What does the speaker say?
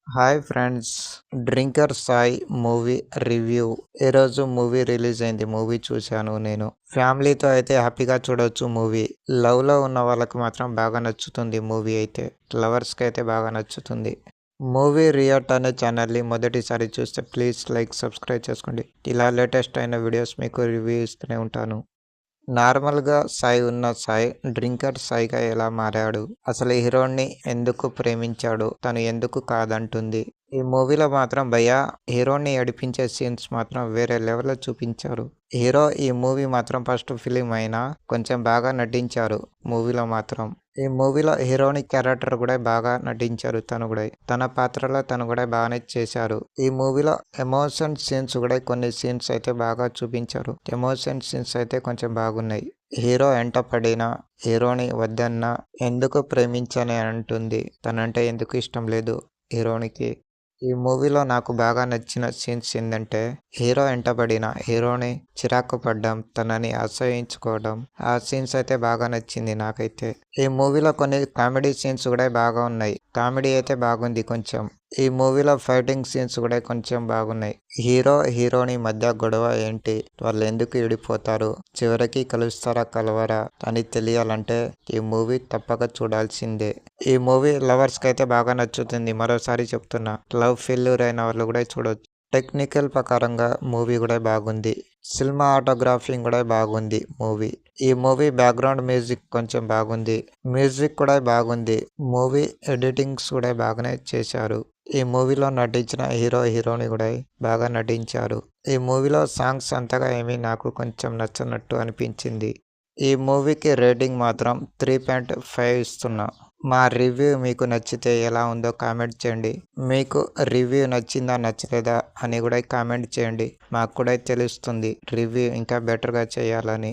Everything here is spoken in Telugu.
Hi friends, drinker Sai movie review. ఈరోజు మూవీ రిలీజ్ అయింది. మూవీ చూశాను నేను. ఫ్యామిలీతో అయితే హ్యాపీగా చూడొచ్చు మూవీ. లవ్లో ఉన్న వాళ్ళకి మాత్రం బాగా నచ్చుతుంది మూవీ అయితే. లవర్స్కి అయితే బాగా నచ్చుతుంది. మూవీ రియాక్ట్ అనే ఛానల్ని మొదటిసారి చూస్తే ప్లీజ్ లైక్ సబ్స్క్రైబ్ చేసుకోండి. ఇలా లేటెస్ట్ అయిన వీడియోస్ మీకు రివ్యూ ఇస్తూనే ఉంటాను. నార్మల్గా సాయి ఉన్న సాయి డ్రింకర్ సాయిగా ఎలా మారాడు, అసలు హీరోని ఎందుకు ప్రేమించాడు, తను ఎందుకు కాదంటుంది. ఈ మూవీలో మాత్రం భయ్య హీరోని ఏడిపించే సీన్స్ మాత్రం వేరే లెవెల్లో చూపించారు. హీరో ఈ మూవీ మాత్రం ఫస్ట్ ఫిలిం అయినా కొంచెం బాగా నటించారు మూవీలో మాత్రం. ఈ మూవీలో హీరోని క్యారెక్టర్ కూడా బాగా నటించారు. తను కూడా తన పాత్రలో తను కూడా బాగానే చేశారు. ఈ మూవీలో ఎమోషన్ సీన్స్ కూడా కొన్ని సీన్స్ అయితే బాగా చూపించారు. ఎమోషన్ సీన్స్ అయితే కొంచెం బాగున్నాయి. హీరో ఎంట పడినా హీరోని వద్దన్నా ఎందుకు ప్రేమించని అంటుంది. తనంటే ఎందుకు ఇష్టం లేదు హీరోనికి. ఈ మూవీలో నాకు బాగా నచ్చిన సీన్స్ ఏంటంటే హీరో ఎంటబడిన హీరోని చిరాకు పడ్డం, తనని అసహించుకోవడం. ఆ సీన్స్ అయితే బాగా నచ్చింది నాకైతే. ఈ మూవీలో కొన్ని కామెడీ సీన్స్ కూడా బాగా ఉన్నాయి. కామెడీ అయితే బాగుంది కొంచెం. ఈ మూవీలో ఫైటింగ్ సీన్స్ కూడా కొంచెం బాగున్నాయి. హీరో హీరోని మధ్య గొడవ ఏంటి, వాళ్ళు ఎందుకు విడిపోతారు, చివరికి కలుస్తారా కలవరా అని తెలియాలంటే ఈ మూవీ తప్పక చూడాల్సిందే. ఈ మూవీ లవర్స్కి అయితే బాగా నచ్చుతుంది. మరోసారి చెప్తున్నా, లవ్ ఫెయిల్యూర్ అయిన వాళ్ళు కూడా చూడొచ్చు. టెక్నికల్ ప్రకారంగా మూవీ కూడా బాగుంది. సినిమా ఆటోగ్రాఫింగ్ కూడా బాగుంది మూవీ. ఈ మూవీ బ్యాక్గ్రౌండ్ మ్యూజిక్ కొంచెం బాగుంది. మ్యూజిక్ కూడా బాగుంది. మూవీ ఎడిటింగ్స్ కూడా బాగానే చేశారు. ఈ మూవీలో నటించిన హీరో హీరోని కూడా బాగా నటించారు. ఈ మూవీలో సాంగ్స్ అంతగా ఏమీ నాకు కొంచెం నచ్చనట్టు అనిపించింది. ఈ మూవీకి రేటింగ్ మాత్రం 3.5 ఇస్తున్నా. మా రివ్యూ మీకు నచ్చితే ఎలా ఉందో కామెంట్ చేయండి. మీకు రివ్యూ నచ్చిందా నచ్చలేదా అని కూడా కామెంట్ చేయండి. మాకు కూడా తెలుస్తుంది రివ్యూ ఇంకా బెటర్గా చేయాలని.